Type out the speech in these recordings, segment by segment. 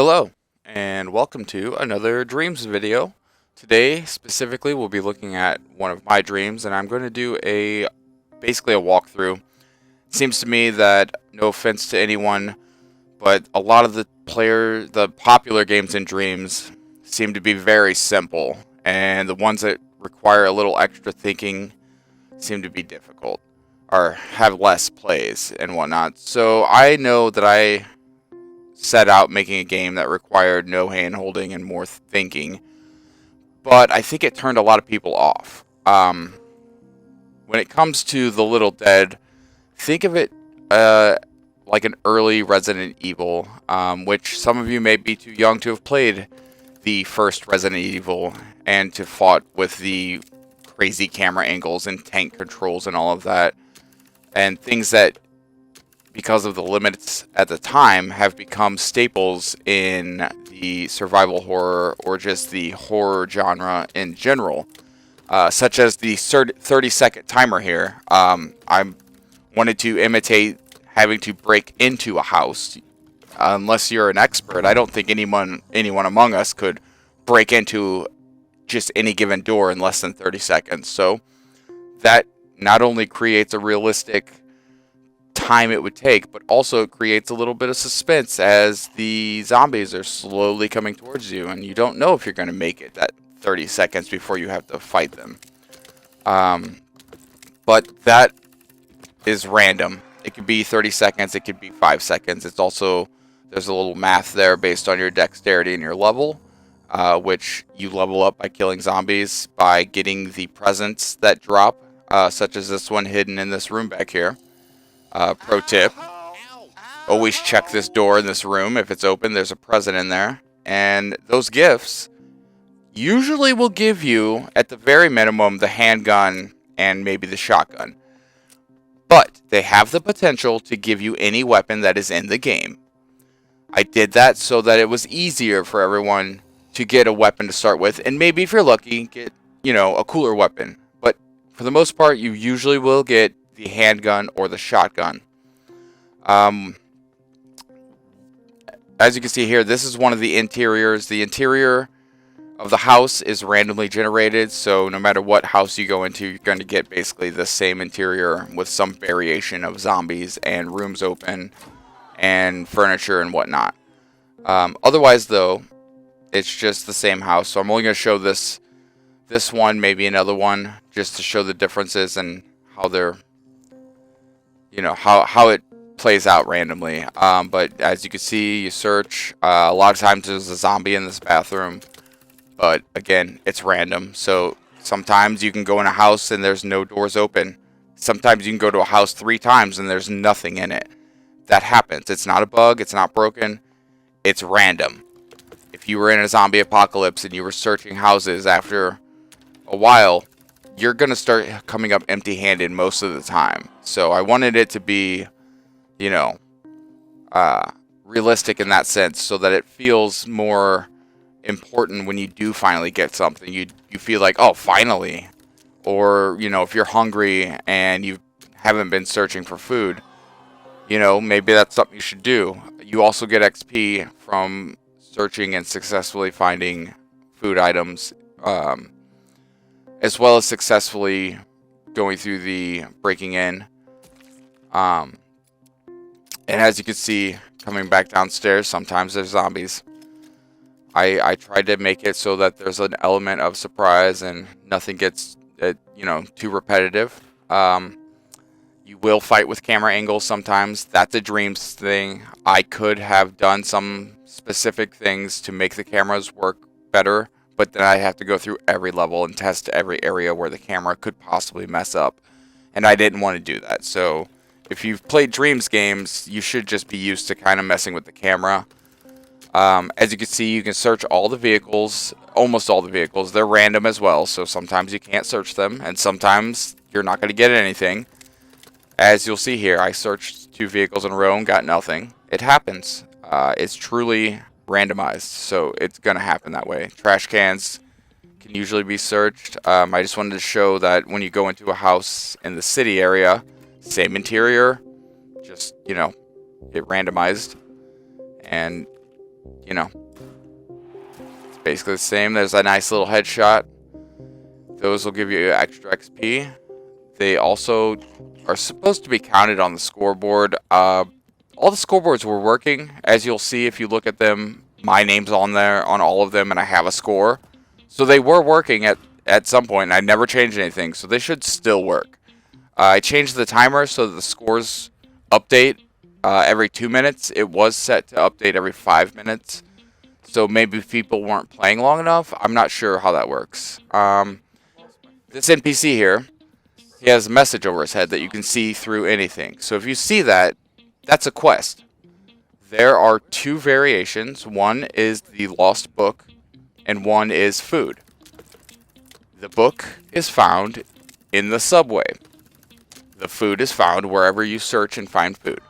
Hello, and welcome to another Dreams video. Today, specifically, we'll be looking at one of my dreams, and I'm going to do basically a walkthrough. It seems to me that, no offense to anyone, but a lot of the popular games in Dreams seem to be very simple, and the ones that require a little extra thinking seem to be difficult, or have less plays and whatnot. So I know that I set out making a game that required no hand holding and more thinking, but I think it turned a lot of people off. When it comes to The Little Dead, think of it like an early Resident Evil, which some of you may be too young to have played the first Resident Evil and to fought with the crazy camera angles and tank controls and all of that, and things that, because of the limits at the time, have become staples in the survival horror or just the horror genre in general, such as the 30-second timer here. I wanted to imitate having to break into a house. Unless you're an expert, I don't think anyone among us could break into just any given door in less than 30 seconds. So that not only creates a realistic time it would take, but also it creates a little bit of suspense as the zombies are slowly coming towards you, and you don't know if you're going to make it that 30 seconds before you have to fight them. But that is random. It could be 30 seconds, it could be 5 seconds. It's also, there's a little math there based on your dexterity and your level, which you level up by killing zombies by getting the presents that drop, such as this one hidden in this room back here. Pro tip, always check this door in this room. If it's open, there's a present in there. And those gifts usually will give you, at the very minimum, the handgun and maybe the shotgun. But they have the potential to give you any weapon that is in the game. I did that so that it was easier for everyone to get a weapon to start with. And maybe if you're lucky, get, a cooler weapon. But for the most part, you usually will get the handgun or the shotgun. As you can see here, this is one of the interiors. The interior of the house is randomly generated, so no matter what house you go into, you're going to get basically the same interior with some variation of zombies and rooms open and furniture and whatnot. Otherwise, though, it's just the same house. So I'm only going to show this one, maybe another one, just to show the differences and how they're, how it plays out randomly. But as you can see, you search. A lot of times there's a zombie in this bathroom, but again, it's random. So sometimes you can go in a house and there's no doors open. Sometimes you can go to a house 3 times and there's nothing in it. That happens. It's not a bug. It's not broken. It's random. If you were in a zombie apocalypse and you were searching houses, after a while, you're going to start coming up empty-handed most of the time. So I wanted it to be, realistic in that sense, so that it feels more important when you do finally get something. You feel like, oh, finally. Or, if you're hungry and you haven't been searching for food, maybe that's something you should do. You also get XP from searching and successfully finding food items, as well as successfully going through the breaking in. And as you can see, coming back downstairs, sometimes there's zombies. I tried to make it so that there's an element of surprise and nothing gets, too repetitive. You will fight with camera angles sometimes. That's a Dreams thing. I could have done some specific things to make the cameras work better, but then I have to go through every level and test every area where the camera could possibly mess up. And I didn't want to do that. So if you've played Dreams games, you should just be used to kind of messing with the camera. As you can see, you can search all the vehicles, almost all the vehicles. They're random as well, so sometimes you can't search them, and sometimes you're not going to get anything. As you'll see here, I searched 2 vehicles in a row and got nothing. It happens. It's truly randomized, so it's going to happen that way. Trash cans can usually be searched. I just wanted to show that when you go into a house in the city area, same interior, just, it randomized. And you know, it's basically the same. There's a nice little headshot. Those will give you extra XP. They also are supposed to be counted on the scoreboard. All the scoreboards were working, as you'll see if you look at them. My name's on there on all of them, and I have a score. So they were working at some point, and I never changed anything, so they should still work. I changed the timer so that the scores update every 2 minutes. It was set to update every 5 minutes, so maybe people weren't playing long enough. I'm not sure how that works. This NPC here, he has a message over his head that you can see through anything. So if you see that, that's a quest. There are 2 variations. One is the lost book, and one is food. The book is found in the subway. The food is found wherever you search and find food.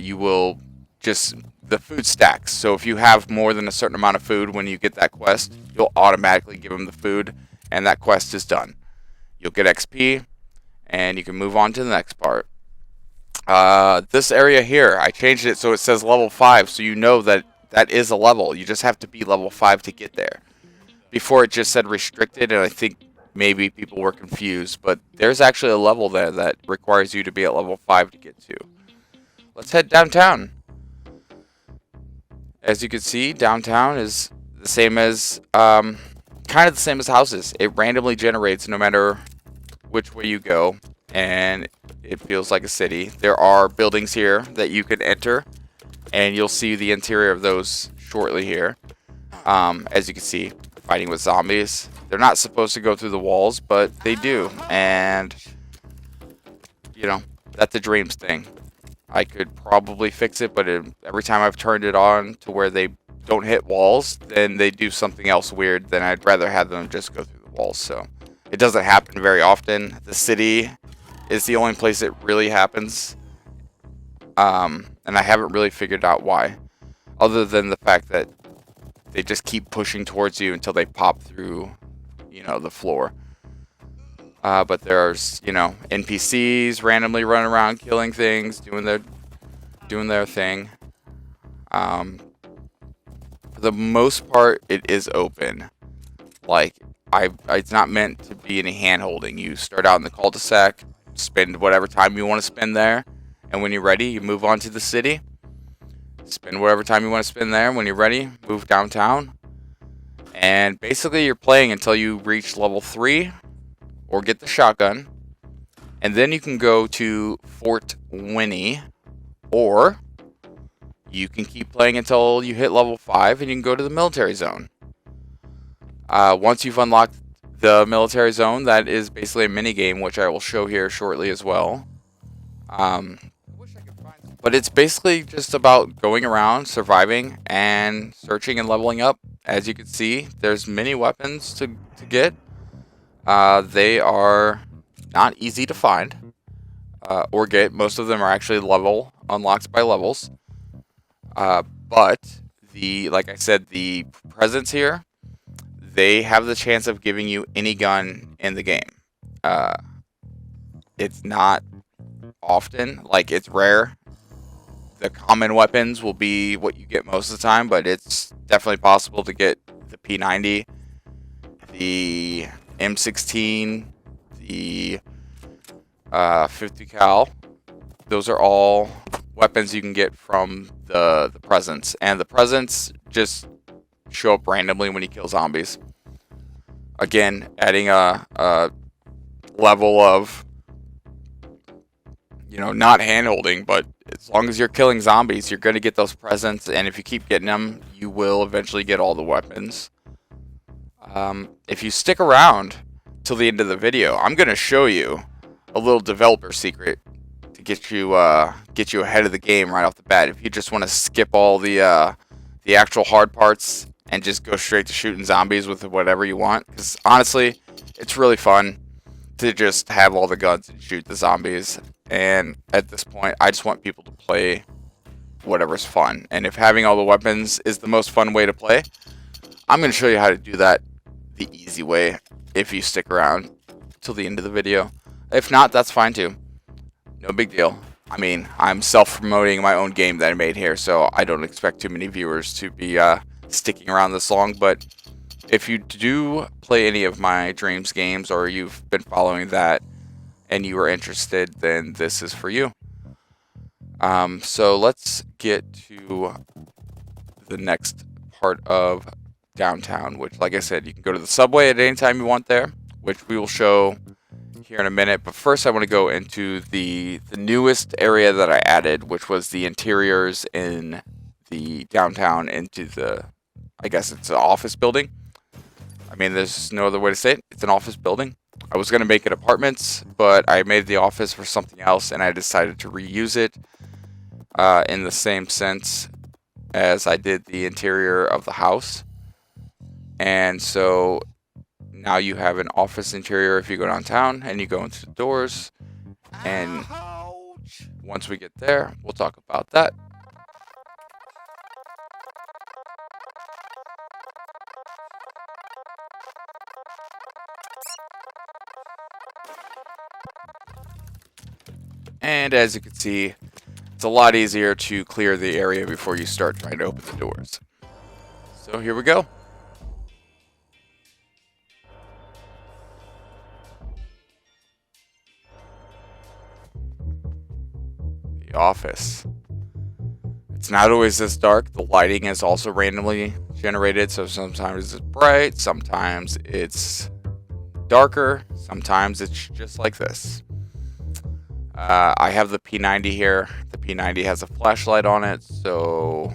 You will just, the food stacks. So if you have more than a certain amount of food when you get that quest, you'll automatically give them the food, and that quest is done. You'll get XP, and you can move on to the next part. This area here, I changed it so it says level 5, so you know that that is a level. You just have to be level 5 to get there. Before it just said restricted, and I think maybe people were confused, but there's actually a level there that requires you to be at level 5 to get to. Let's head downtown. As you can see, downtown is the same as, kind of the same as houses. It randomly generates no matter which way you go, and it feels like a city. There are buildings here that you can enter, and you'll see the interior of those shortly here. As you can see, fighting with zombies. They're not supposed to go through the walls, but they do, and you know, that's a dreams thing. I could probably fix it, but every time I've turned it on to where they don't hit walls, then they do something else weird. Then I'd rather have them just go through the walls. So it doesn't happen very often. The city is the only place it really happens, and I haven't really figured out why, other than the fact that they just keep pushing towards you until they pop through, you know, the floor. But there's, you know, NPCs randomly running around killing things, doing their thing. For the most part, it is open. Like, it's not meant to be any hand-holding. You start out in the cul-de-sac, spend whatever time you want to spend there, and when you're ready, you move on to the city. Spend whatever time you want to spend there. When you're ready, move downtown. And basically, you're playing until you reach level 3 or get the shotgun. And then you can go to Fort Winnie, or you can keep playing until you hit level 5 and you can go to the military zone. Once you've unlocked the military zone, that is basically a mini game, which I will show here shortly as well. But it's basically just about going around, surviving, and searching and leveling up. As you can see, there's many weapons to get. They are not easy to find or get. Most of them are actually unlocked by levels. But like I said, the presents here, they have the chance of giving you any gun in the game. It's not often, like it's rare. The common weapons will be what you get most of the time, but it's definitely possible to get the P90, the M16, the 50 cal. Those are all weapons you can get from the presents, and the presents just show up randomly when you kill zombies. Again, adding a level of, you know, not hand-holding, but as long as you're killing zombies, you're going to get those presents, and if you keep getting them, you will eventually get all the weapons. If you stick around till the end of the video, I'm going to show you a little developer secret to get you ahead of the game right off the bat. If you just want to skip all the actual hard parts and just go straight to shooting zombies with whatever you want, because honestly, it's really fun to just have all the guns and shoot the zombies. And at this point, I just want people to play whatever's fun. And if having all the weapons is the most fun way to play, I'm going to show you how to do that the easy way if you stick around till the end of the video. If not, that's fine too. No big deal. I mean, I'm self-promoting my own game that I made here, so I don't expect too many viewers to be sticking around this long. But if you do play any of my Dreams games, or you've been following that and you are interested, then this is for you. So let's get to the next part of downtown, which, like I said, you can go to the subway at any time you want there, which we will show here in a minute. But first I want to go into the newest area that I added, which was the interiors in the downtown into the, I guess it's an office building. I mean, there's no other way to say it. It's an office building. I was going to make it apartments, but I made the office for something else, and I decided to reuse it in the same sense as I did the interior of the house. And so now you have an office interior if you go downtown and you go into the doors. And once we get there, we'll talk about that. And as you can see, it's a lot easier to clear the area before you start trying to open the doors. So here we go. The office. It's not always this dark. The lighting is also randomly generated, so sometimes it's bright, sometimes it's darker, sometimes it's just like this. I have the P90 here. The P90 has a flashlight on it, so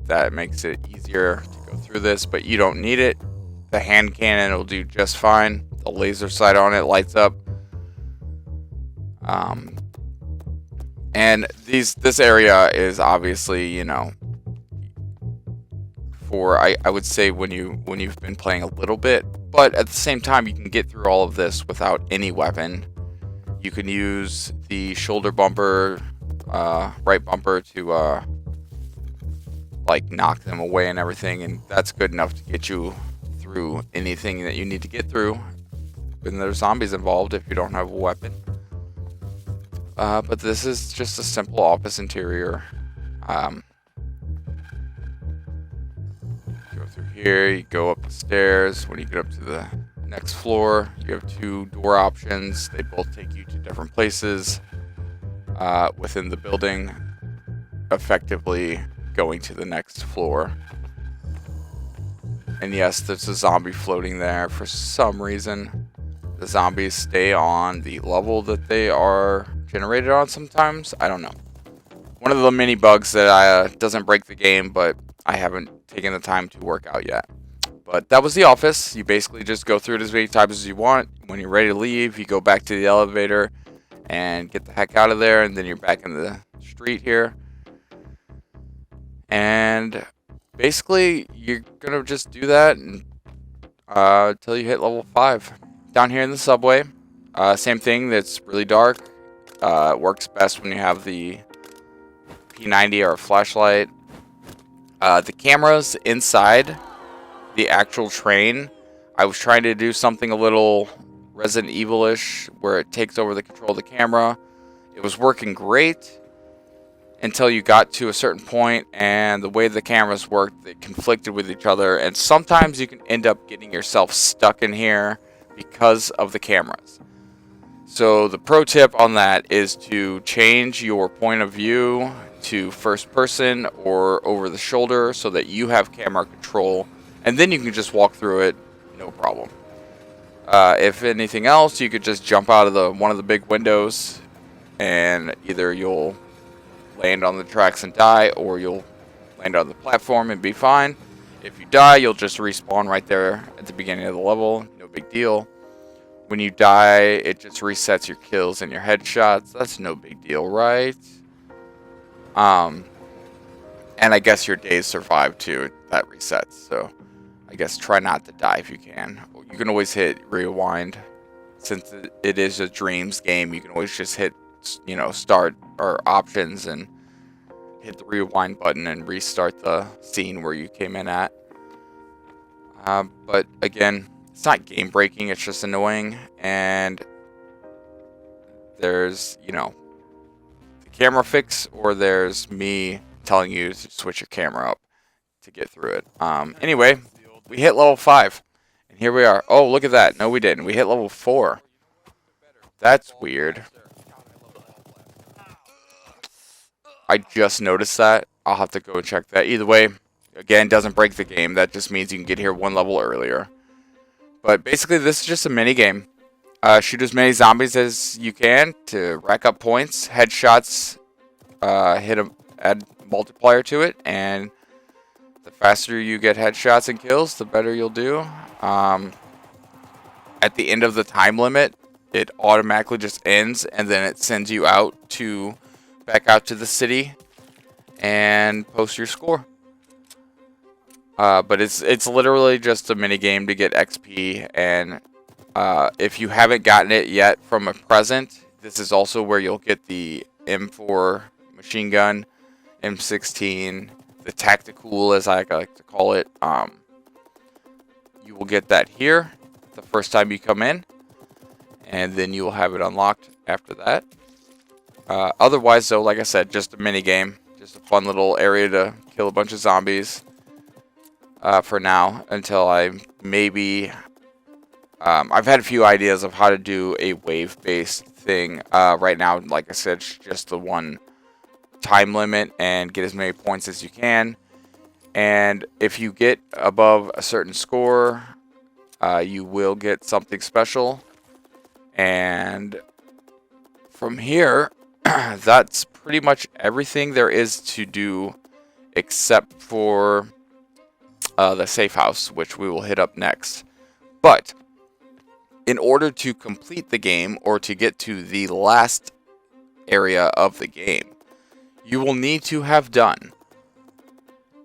that makes it easier to go through this, but you don't need it. The hand cannon will do just fine. The laser sight on it lights up. And this area is obviously, you know, for I would say when you've been playing a little bit, but at the same time you can get through all of this without any weapon. You can use the shoulder bumper, right bumper to like knock them away and everything, and that's good enough to get you through anything that you need to get through when there's zombies involved if you don't have a weapon. But this is just a simple office interior. Go through here, you go up the stairs. When you get up to the next floor, you have two door options. They both take you to different places within the building, effectively going to the next floor. And yes, there's a zombie floating there for some reason. The zombies stay on the level that they are generated on sometimes. I don't know. One of the mini bugs that doesn't break the game, but I haven't taken the time to work out yet. But that was the office. You basically just go through it as many times as you want. When you're ready to leave, you go back to the elevator and get the heck out of there, and then you're back in the street here. And basically, you're gonna just do that until you hit level 5. Down here in the subway, same thing. That's really dark. It works best when you have the P90 or a flashlight. The cameras inside the actual train, I was trying to do something a little Resident Evil-ish, where it takes over the control of the camera. It was working great until you got to a certain point, and the way the cameras worked, they conflicted with each other, and sometimes you can end up getting yourself stuck in here because of the cameras. So the pro tip on that is to change your point of view to first person or over the shoulder so that you have camera control, and then you can just walk through it, no problem. If anything else, you could just jump out of one of the big windows, and either you'll land on the tracks and die, or you'll land on the platform and be fine. If you die, you'll just respawn right there at the beginning of the level, no big deal. When you die, it just resets your kills and your headshots. That's no big deal, right? And I guess your days survive too. That resets. So I guess try not to die if you can. You can always hit rewind. Since it is a Dreams game, you can always just hit, you know, start or options and hit the rewind button and restart the scene where you came in at. But again, it's not game breaking, it's just annoying, and there's, you know, the camera fix, or there's me telling you to switch your camera up to get through it. Anyway, we hit level 5. And here we are. Oh, look at that. No, we didn't. We hit level 4. That's weird. I just noticed that. I'll have to go and check that. Either way, again, doesn't break the game. That just means you can get here one level earlier. But basically, this is just a mini game. Shoot as many zombies as you can to rack up points. Headshots, add multiplier to it, and the faster you get headshots and kills, the better you'll do. At the end of the time limit, it automatically just ends, and then it sends you out to back out to the city and post your score. But it's literally just a mini game to get XP, and if you haven't gotten it yet from a present, this is also where you'll get the M4 machine gun, M16, the tactical, as I like to call it. You will get that here the first time you come in, and then you will have it unlocked after that. Otherwise, though, like I said, just a mini game, just a fun little area to kill a bunch of zombies for now, until I maybe I've had a few ideas of how to do a wave-based thing. Right now, like I said, it's just the one time limit and get as many points as you can. And if you get above a certain score, you will get something special. And from here, that's pretty much everything there is to do, except for the safe house, which we will hit up next. But in order to complete the game, or to get to the last area of the game, you will need to have done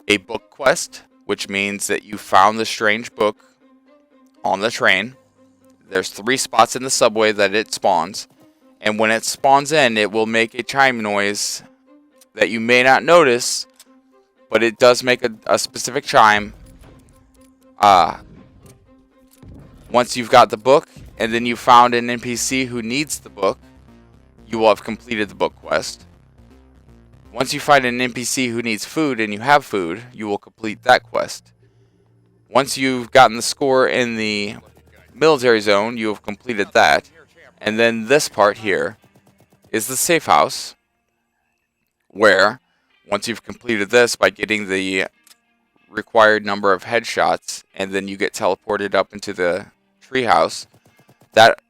a book quest, which means that you found the strange book on the train. There's 3 spots in the subway that it spawns, and when it spawns in, it will make a chime noise that you may not notice, but it does make a specific chime. Once you've got the book, and then you found an NPC who needs the book, you will have completed the book quest. Once you find an NPC who needs food, and you have food, you will complete that quest. Once you've gotten the score in the military zone, you have completed that. And then this part here is the safe house, where once you've completed this by getting the required number of headshots, and then you get teleported up into the treehouse, that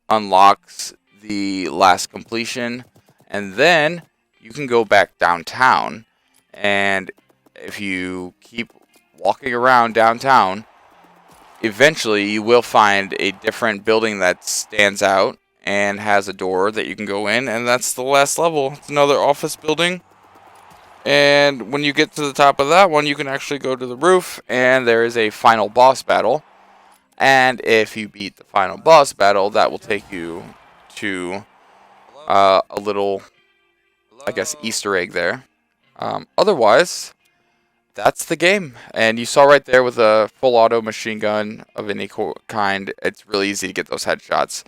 unlocks the last completion, and then you can go back downtown. And if you keep walking around downtown, eventually you will find a different building that stands out and has a door that you can go in, and that's the last level. It's another office building, and when you get to the top of that one, you can actually go to the roof, and there is a final boss battle. And if you beat the final boss battle, that will take you to a little, I guess, Easter egg there. Otherwise, that's the game. And you saw right there, with a full auto machine gun of any kind, it's really easy to get those headshots.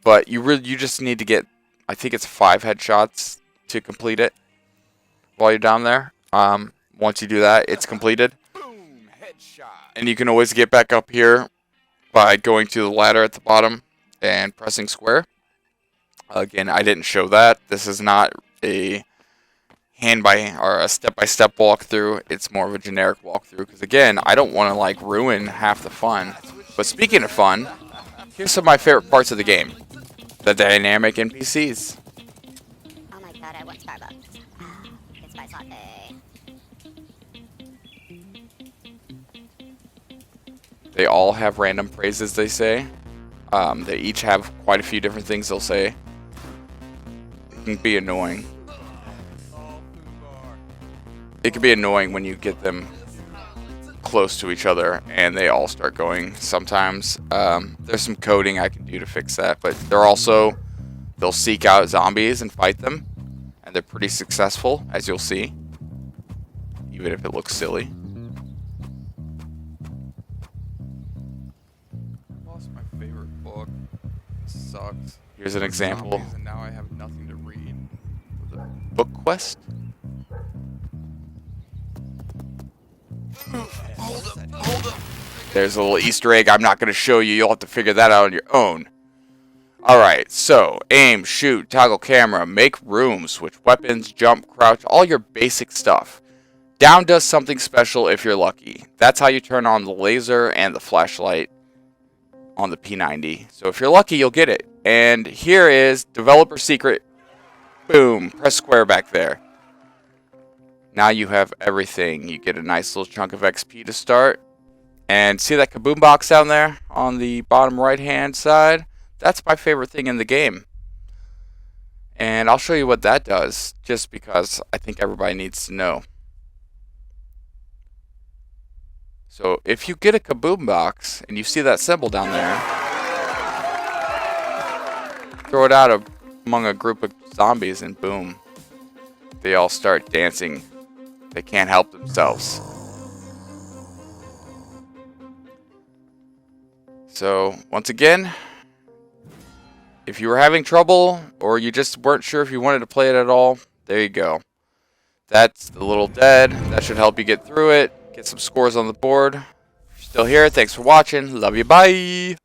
But you just need to get, I think it's 5 headshots to complete it while you're down there. Once you do that, it's completed. Boom, headshot. And you can always get back up here by going to the ladder at the bottom and pressing square. Again, I didn't show that. This is not a a step-by-step walkthrough. It's more of a generic walkthrough, because again, I don't want to like ruin half the fun. But speaking of fun, here's some of my favorite parts of the game: the dynamic NPCs. Oh my god, I want Starbucks. Good spice latte. They all have random phrases they say. They each have quite a few different things they'll say. It can be annoying. It can be annoying when you get them close to each other and they all start going sometimes. There's some coding I can do to fix that, but they'll seek out zombies and fight them, and they're pretty successful, as you'll see, even if it looks silly. Lost my favorite book. This sucks. Here's an example. And now I have nothing to read. book quest. Hold up. There's a little Easter egg I'm not going to show you. You'll have to figure that out on your own. Alright, so aim, shoot, toggle camera, make room, switch weapons, jump, crouch, all your basic stuff. Down does something special if you're lucky. That's how you turn on the laser and the flashlight on the P90. So if you're lucky, you'll get it. And here is developer secret. Boom, press square back there. Now you have everything. You get a nice little chunk of XP to start. And see that kaboom box down there on the bottom right hand side? That's my favorite thing in the game. And I'll show you what that does, just because I think everybody needs to know. So if you get a kaboom box and you see that symbol down there, throw it out among a group of zombies and boom, they all start dancing. They can't help themselves. So once again, if you were having trouble or you just weren't sure if you wanted to play it at all, there you go. That's the little dead. That should help you get through it. Get some scores on the board. If you're still here, thanks for watching. Love you. Bye.